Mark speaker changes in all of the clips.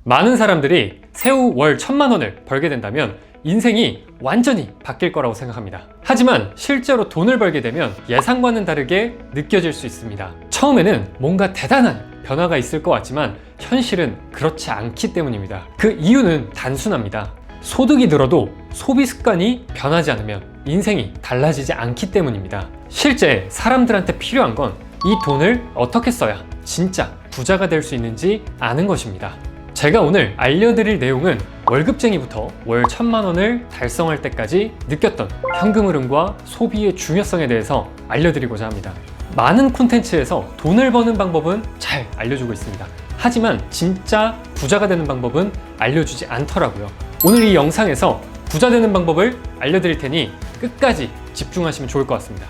Speaker 1: 많은 사람들이 세후 월 1000만 원을 벌게 된다면 인생이 완전히 바뀔 거라고 생각합니다. 하지만 실제로 돈을 벌게 되면 예상과는 다르게 느껴질 수 있습니다. 처음에는 뭔가 대단한 변화가 있을 것 같지만 현실은 그렇지 않기 때문입니다. 그 이유는 단순합니다. 소득이 늘어도 소비 습관이 변하지 않으면 인생이 달라지지 않기 때문입니다. 실제 사람들한테 필요한 건 이 돈을 어떻게 써야 진짜 부자가 될 수 있는지 아는 것입니다. 제가 오늘 알려드릴 내용은 월급쟁이부터 월 1000만 원을 달성할 때까지 느꼈던 현금 흐름과 소비의 중요성에 대해서 알려드리고자 합니다. 많은 콘텐츠에서 돈을 버는 방법은 잘 알려주고 있습니다. 하지만 진짜 부자가 되는 방법은 알려주지 않더라고요. 오늘 이 영상에서 부자 되는 방법을 알려드릴 테니 끝까지 집중하시면 좋을 것 같습니다.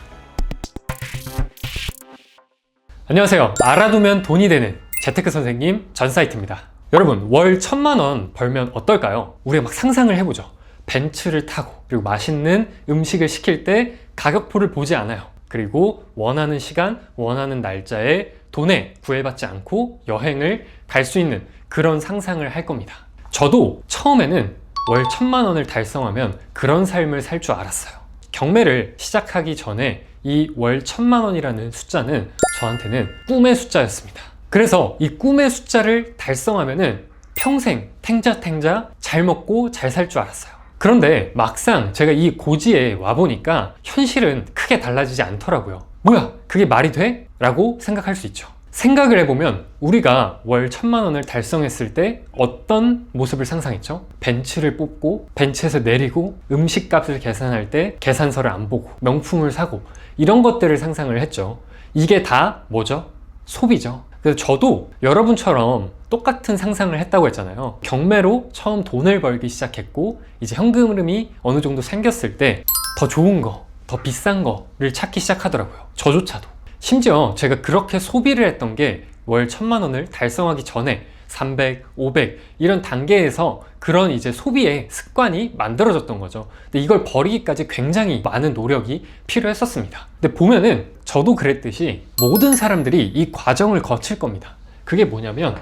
Speaker 1: 안녕하세요. 알아두면 돈이 되는 재테크 선생님 전사이트입니다. 여러분, 월 1000만 원 벌면 어떨까요? 우리가 막 상상을 해보죠. 벤츠를 타고 그리고 맛있는 음식을 시킬 때 가격표를 보지 않아요. 그리고 원하는 시간, 원하는 날짜에 돈에 구애받지 않고 여행을 갈 수 있는 그런 상상을 할 겁니다. 저도 처음에는 월 1000만 원을 달성하면 그런 삶을 살 줄 알았어요. 경매를 시작하기 전에 이 월 1000만 원이라는 숫자는 저한테는 꿈의 숫자였습니다. 그래서 이 꿈의 숫자를 달성하면은 평생 탱자탱자 잘 먹고 잘 살 줄 알았어요. 그런데 막상 제가 이 고지에 와보니까 현실은 크게 달라지지 않더라고요. 뭐야, 그게 말이 돼? 라고 생각할 수 있죠. 생각을 해보면 우리가 월 1000만 원을 달성했을 때 어떤 모습을 상상했죠? 벤츠를 뽑고 벤츠에서 내리고 음식값을 계산할 때 계산서를 안 보고 명품을 사고 이런 것들을 상상을 했죠. 이게 다 뭐죠? 소비죠. 그래서 저도 여러분처럼 똑같은 상상을 했다고 했잖아요. 경매로 처음 돈을 벌기 시작했고 이제 현금 흐름이 어느 정도 생겼을 때 더 좋은 거, 더 비싼 거를 찾기 시작하더라고요. 저조차도. 심지어 제가 그렇게 소비를 했던 게 월 1000만 원을 달성하기 전에 300, 500 이런 단계에서 그런 이제 소비의 습관이 만들어졌던 거죠. 근데 이걸 버리기까지 굉장히 많은 노력이 필요했었습니다. 근데 보면은 저도 그랬듯이 모든 사람들이 이 과정을 거칠 겁니다. 그게 뭐냐면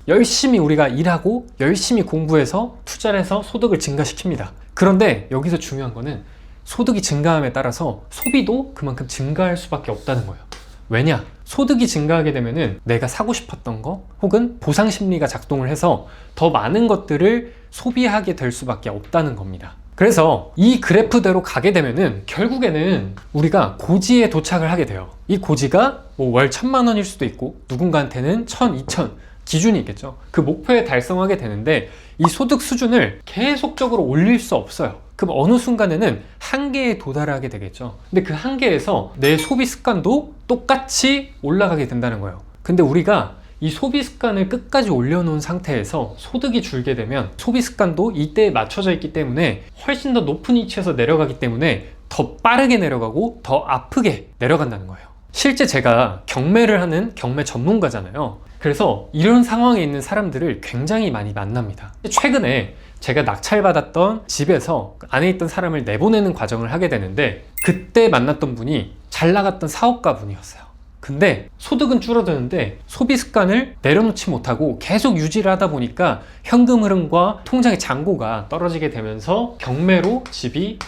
Speaker 1: 열심히 우리가 일하고 열심히 공부해서 투자를 해서 소득을 증가시킵니다. 그런데 여기서 중요한 거는 소득이 증가함에 따라서 소비도 그만큼 증가할 수밖에 없다는 거예요. 왜냐? 소득이 증가하게 되면은 내가 사고 싶었던 거 혹은 보상 심리가 작동을 해서 더 많은 것들을 소비하게 될 수밖에 없다는 겁니다. 그래서 이 그래프대로 가게 되면은 결국에는 우리가 고지에 도착을 하게 돼요. 이 고지가 뭐 월 1000만 원일 수도 있고 누군가한테는 1000, 2000 기준이 있겠죠. 그 목표에 달성하게 되는데 이 소득 수준을 계속적으로 올릴 수 없어요. 그럼 어느 순간에는 한계에 도달하게 되겠죠. 근데 그 한계에서 내 소비 습관도 똑같이 올라가게 된다는 거예요. 근데 우리가 이 소비 습관을 끝까지 올려놓은 상태에서 소득이 줄게 되면 소비 습관도 이때에 맞춰져 있기 때문에 훨씬 더 높은 위치에서 내려가기 때문에 더 빠르게 내려가고 더 아프게 내려간다는 거예요. 실제 제가 경매를 하는 경매 전문가잖아요. 그래서 이런 상황에 있는 사람들을 굉장히 많이 만납니다. 최근에 제가 낙찰받았던 집에서 안에 있던 사람을 내보내는 과정을 하게 되는데 그때 만났던 분이 잘 나갔던 사업가 분이었어요. 근데 소득은 줄어드는데 소비 습관을 내려놓지 못하고 계속 유지를 하다 보니까 현금 흐름과 통장의 잔고가 떨어지게 되면서 경매로 집이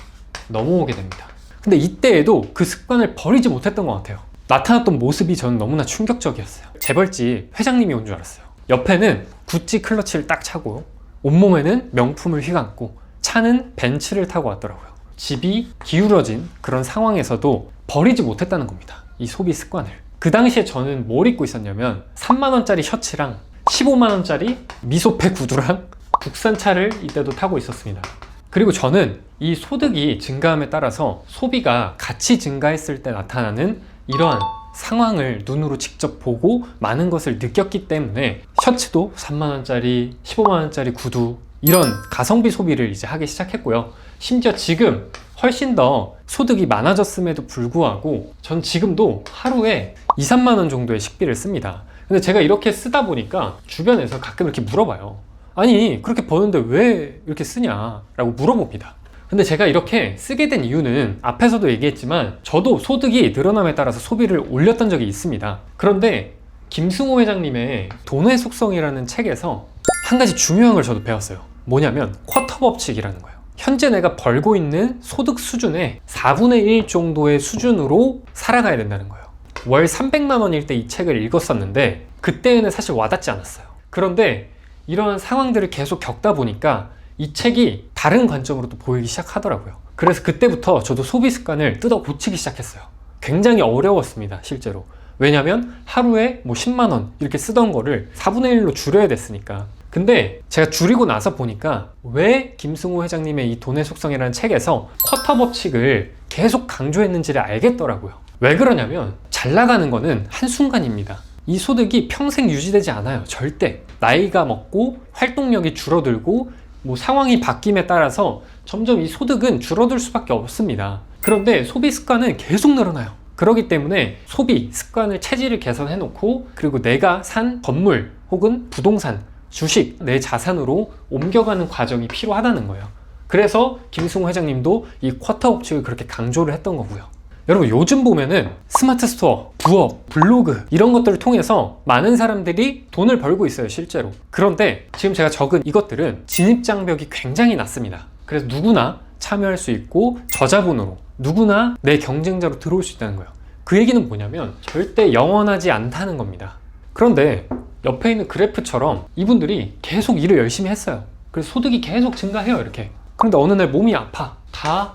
Speaker 1: 넘어오게 됩니다. 근데 이때에도 그 습관을 버리지 못했던 것 같아요. 나타났던 모습이 저는 너무나 충격적이었어요. 재벌집 회장님이 온 줄 알았어요. 옆에는 구찌 클러치를 딱 차고 온몸에는 명품을 휘감고 차는 벤츠를 타고 왔더라고요. 집이 기울어진 그런 상황에서도 버리지 못했다는 겁니다. 이 소비 습관을. 그 당시에 저는 뭘 입고 있었냐면 3만 원짜리 셔츠랑 15만 원짜리 미소페 구두랑 국산차를 이때도 타고 있었습니다. 그리고 저는 이 소득이 증가함에 따라서 소비가 같이 증가했을 때 나타나는 이러한 상황을 눈으로 직접 보고 많은 것을 느꼈기 때문에 셔츠도 3만원짜리, 15만원짜리 구두 이런 가성비 소비를 이제 하기 시작했고요. 심지어 지금 훨씬 더 소득이 많아졌음에도 불구하고 전 지금도 하루에 2, 3만원 정도의 식비를 씁니다. 근데 제가 이렇게 쓰다 보니까 주변에서 가끔 이렇게 물어봐요. 아니 그렇게 버는데 왜 이렇게 쓰냐 라고 물어봅니다. 근데 제가 이렇게 쓰게 된 이유는 앞에서도 얘기했지만 저도 소득이 늘어남에 따라서 소비를 올렸던 적이 있습니다. 그런데 김승호 회장님의 돈의 속성이라는 책에서 한 가지 중요한 걸 저도 배웠어요. 뭐냐면 쿼터 법칙이라는 거예요. 현재 내가 벌고 있는 소득 수준의 4분의 1 정도의 수준으로 살아가야 된다는 거예요. 월 300만 원일 때 이 책을 읽었었는데 그때는 사실 와닿지 않았어요. 그런데 이러한 상황들을 계속 겪다 보니까 이 책이 다른 관점으로 또 보이기 시작하더라고요. 그래서 그때부터 저도 소비 습관을 뜯어 고치기 시작했어요. 굉장히 어려웠습니다, 실제로. 왜냐면 하루에 뭐 10만 원 이렇게 쓰던 거를 4분의 1로 줄여야 됐으니까. 근데 제가 줄이고 나서 보니까 왜 김승호 회장님의 이 돈의 속성이라는 책에서 쿼터 법칙을 계속 강조했는지를 알겠더라고요. 왜 그러냐면 잘 나가는 거는 한순간입니다. 이 소득이 평생 유지되지 않아요. 절대. 나이가 먹고 활동력이 줄어들고 뭐 상황이 바뀜에 따라서 점점 이 소득은 줄어들 수밖에 없습니다. 그런데 소비 습관은 계속 늘어나요. 그렇기 때문에 소비 습관을 체질을 개선해 놓고 그리고 내가 산 건물 혹은 부동산, 주식, 내 자산으로 옮겨가는 과정이 필요하다는 거예요. 그래서 김승호 회장님도 이 쿼터 법칙을 그렇게 강조를 했던 거고요. 여러분 요즘 보면은 스마트 스토어, 부업, 블로그 이런 것들을 통해서 많은 사람들이 돈을 벌고 있어요, 실제로. 그런데 지금 제가 적은 이것들은 진입장벽이 굉장히 낮습니다. 그래서 누구나 참여할 수 있고 저자본으로 누구나 내 경쟁자로 들어올 수 있다는 거예요. 그 얘기는 뭐냐면 절대 영원하지 않다는 겁니다. 그런데 옆에 있는 그래프처럼 이분들이 계속 일을 열심히 했어요. 그래서 소득이 계속 증가해요, 이렇게. 그런데 어느 날 몸이 아파. 다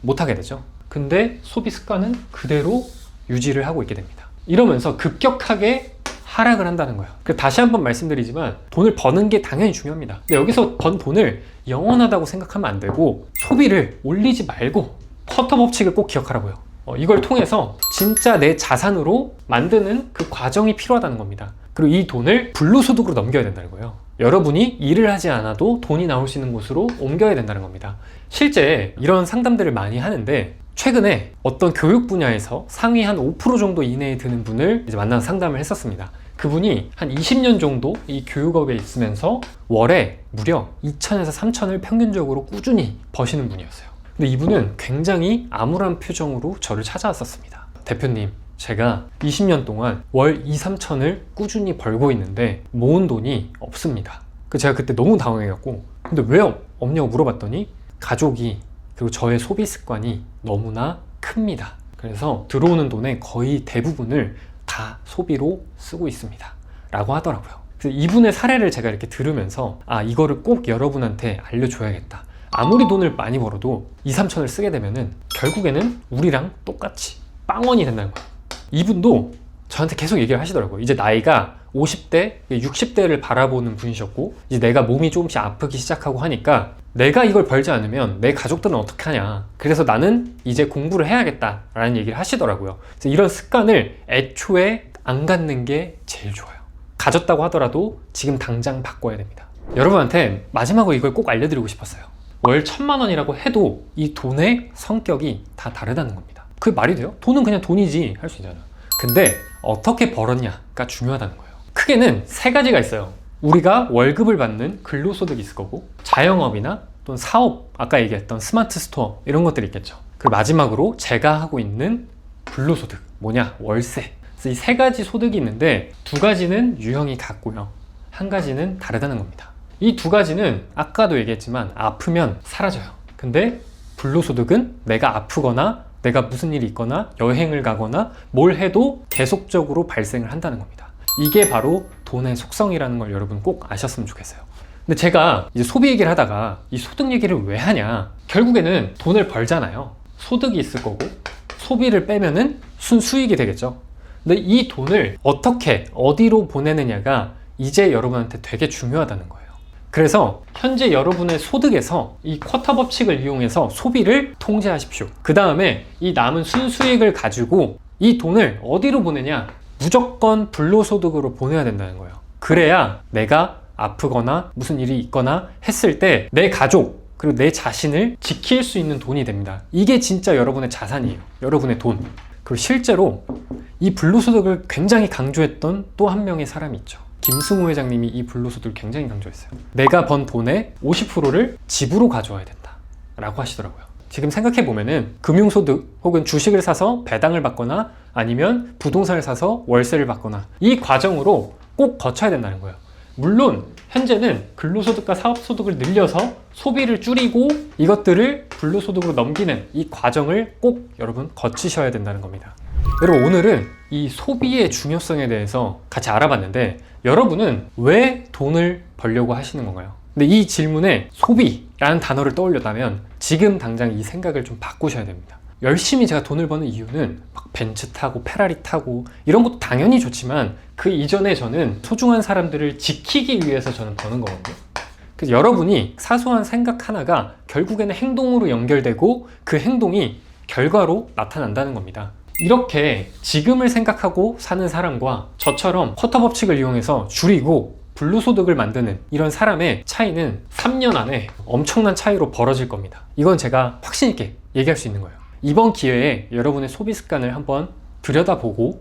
Speaker 1: 못하게 되죠. 근데 소비 습관은 그대로 유지를 하고 있게 됩니다. 이러면서 급격하게 하락을 한다는 거예요. 다시 한번 말씀드리지만 돈을 버는 게 당연히 중요합니다. 근데 여기서 번 돈을 영원하다고 생각하면 안 되고 소비를 올리지 말고 쿼터 법칙을 꼭 기억하라고요. 이걸 통해서 진짜 내 자산으로 만드는 그 과정이 필요하다는 겁니다. 그리고 이 돈을 불로소득으로 넘겨야 된다는 거예요. 여러분이 일을 하지 않아도 돈이 나올 수 있는 곳으로 옮겨야 된다는 겁니다. 실제 이런 상담들을 많이 하는데 최근에 어떤 교육 분야에서 상위 한 5% 정도 이내에 드는 분을 이제 만나서 상담을 했었습니다. 그분이 한 20년 정도 이 교육업에 있으면서 월에 무려 2천에서 3천을 평균적으로 꾸준히 버시는 분이었어요. 근데 이분은 굉장히 암울한 표정으로 저를 찾아왔었습니다. 대표님, 제가 20년 동안 월 2, 3천을 꾸준히 벌고 있는데 모은 돈이 없습니다. 제가 그때 너무 당황해갖고 근데 왜 없냐고 물어봤더니 가족이 그리고 저의 소비 습관이 너무나 큽니다. 그래서 들어오는 돈의 거의 대부분을 다 소비로 쓰고 있습니다. 라고 하더라고요. 그래서 이분의 사례를 제가 이렇게 들으면서 이거를 꼭 여러분한테 알려줘야겠다. 아무리 돈을 많이 벌어도 2, 3천을 쓰게 되면은 결국에는 우리랑 똑같이 빵원이 된다는 거예요. 이분도 저한테 계속 얘기를 하시더라고요. 이제 나이가 50대, 60대를 바라보는 분이셨고 이제 내가 몸이 조금씩 아프기 시작하고 하니까 내가 이걸 벌지 않으면 내 가족들은 어떻게 하냐. 그래서 나는 이제 공부를 해야겠다 라는 얘기를 하시더라고요. 그래서 이런 습관을 애초에 안 갖는 게 제일 좋아요. 가졌다고 하더라도 지금 당장 바꿔야 됩니다. 여러분한테 마지막으로 이걸 꼭 알려드리고 싶었어요. 월 1,000만 원이라고 해도 이 돈의 성격이 다 다르다는 겁니다. 그게 말이 돼요? 돈은 그냥 돈이지 할 수 있잖아요. 근데 어떻게 벌었냐가 중요하다는 거예요. 크게는 세 가지가 있어요. 우리가 월급을 받는 근로소득이 있을 거고 자영업이나 또는 사업, 아까 얘기했던 스마트 스토어 이런 것들이 있겠죠. 그리고 마지막으로 제가 하고 있는 불로소득, 뭐냐? 월세. 그래서 이 세 가지 소득이 있는데 두 가지는 유형이 같고요. 한 가지는 다르다는 겁니다. 이 두 가지는 아까도 얘기했지만 아프면 사라져요. 근데 불로소득은 내가 아프거나 내가 무슨 일이 있거나 여행을 가거나 뭘 해도 계속적으로 발생을 한다는 겁니다. 이게 바로 돈의 속성이라는 걸 여러분 꼭 아셨으면 좋겠어요. 근데 제가 이제 소비 얘기를 하다가 이 소득 얘기를 왜 하냐? 결국에는 돈을 벌잖아요. 소득이 있을 거고 소비를 빼면은 순수익이 되겠죠. 근데 이 돈을 어떻게 어디로 보내느냐가 이제 여러분한테 되게 중요하다는 거예요. 그래서 현재 여러분의 소득에서 이 쿼터 법칙을 이용해서 소비를 통제하십시오. 그 다음에 이 남은 순수익을 가지고 이 돈을 어디로 보내냐? 무조건 불로소득으로 보내야 된다는 거예요. 그래야 내가 아프거나 무슨 일이 있거나 했을 때 내 가족 그리고 내 자신을 지킬 수 있는 돈이 됩니다. 이게 진짜 여러분의 자산이에요. 여러분의 돈. 그리고 실제로 이 불로소득을 굉장히 강조했던 또 한 명의 사람이 있죠. 김승호 회장님이 이 불로소득을 굉장히 강조했어요. 내가 번 돈의 50%를 집으로 가져와야 된다 라고 하시더라고요. 지금 생각해보면은 금융소득 혹은 주식을 사서 배당을 받거나 아니면 부동산을 사서 월세를 받거나 이 과정으로 꼭 거쳐야 된다는 거예요. 물론 현재는 근로소득과 사업소득을 늘려서 소비를 줄이고 이것들을 불로소득으로 넘기는 이 과정을 꼭 여러분 거치셔야 된다는 겁니다. 여러분, 오늘은 이 소비의 중요성에 대해서 같이 알아봤는데 여러분은 왜 돈을 벌려고 하시는 건가요? 근데 이 질문에 소비라는 단어를 떠올렸다면 지금 당장 이 생각을 좀 바꾸셔야 됩니다. 열심히 제가 돈을 버는 이유는 막 벤츠 타고 페라리 타고 이런 것도 당연히 좋지만 그 이전에 저는 소중한 사람들을 지키기 위해서 저는 버는 거거든요. 그래서 여러분이 사소한 생각 하나가 결국에는 행동으로 연결되고 그 행동이 결과로 나타난다는 겁니다. 이렇게 지금을 생각하고 사는 사람과 저처럼 쿼터 법칙을 이용해서 줄이고 불로소득을 만드는 이런 사람의 차이는 3년 안에 엄청난 차이로 벌어질 겁니다. 이건 제가 확신 있게 얘기할 수 있는 거예요. 이번 기회에 여러분의 소비 습관을 한번 들여다보고 꼭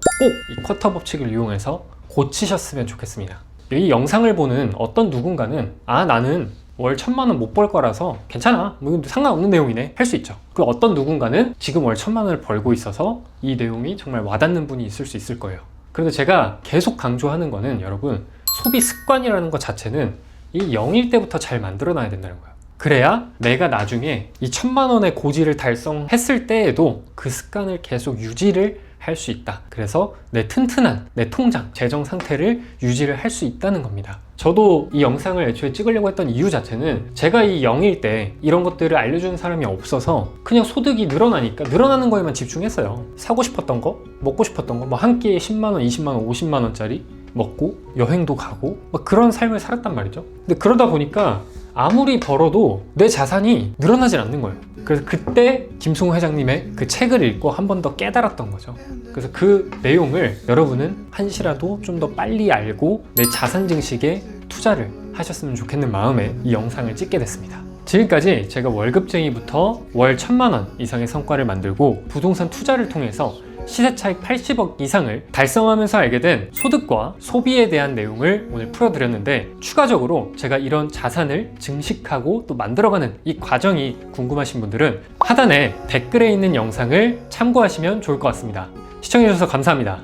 Speaker 1: 이 쿼터 법칙을 이용해서 고치셨으면 좋겠습니다. 이 영상을 보는 어떤 누군가는 나는 월 1,000만 원 못 벌 거라서 괜찮아, 뭐 상관없는 내용이네 할 수 있죠. 그 어떤 누군가는 지금 월 1,000만 원을 벌고 있어서 이 내용이 정말 와닿는 분이 있을 수 있을 거예요. 그런데 제가 계속 강조하는 거는 여러분, 소비 습관이라는 것 자체는 이 0일 때부터 잘 만들어 놔야 된다는 거예요. 그래야 내가 나중에 이 1,000만 원의 고지를 달성했을 때에도 그 습관을 계속 유지를 할 수 있다. 그래서 내 튼튼한 내 통장, 재정 상태를 유지를 할 수 있다는 겁니다. 저도 이 영상을 애초에 찍으려고 했던 이유 자체는 제가 이 0일 때 이런 것들을 알려주는 사람이 없어서 그냥 소득이 늘어나니까 늘어나는 거에만 집중했어요. 사고 싶었던 거, 먹고 싶었던 거, 뭐 한 끼에 10만 원, 20만 원, 50만 원짜리 먹고 여행도 가고 막 그런 삶을 살았단 말이죠. 근데 그러다 보니까 아무리 벌어도 내 자산이 늘어나질 않는 거예요. 그래서 그때 김승호 회장님의 그 책을 읽고 한 번 더 깨달았던 거죠. 그래서 그 내용을 여러분은 한시라도 좀 더 빨리 알고 내 자산 증식에 투자를 하셨으면 좋겠는 마음에 이 영상을 찍게 됐습니다. 지금까지 제가 월급쟁이부터 월 1,000만 원 이상의 성과를 만들고 부동산 투자를 통해서 시세 차익 80억 이상을 달성하면서 알게 된 소득과 소비에 대한 내용을 오늘 풀어드렸는데, 추가적으로 제가 이런 자산을 증식하고 또 만들어가는 이 과정이 궁금하신 분들은 하단에 댓글에 있는 영상을 참고하시면 좋을 것 같습니다. 시청해주셔서 감사합니다.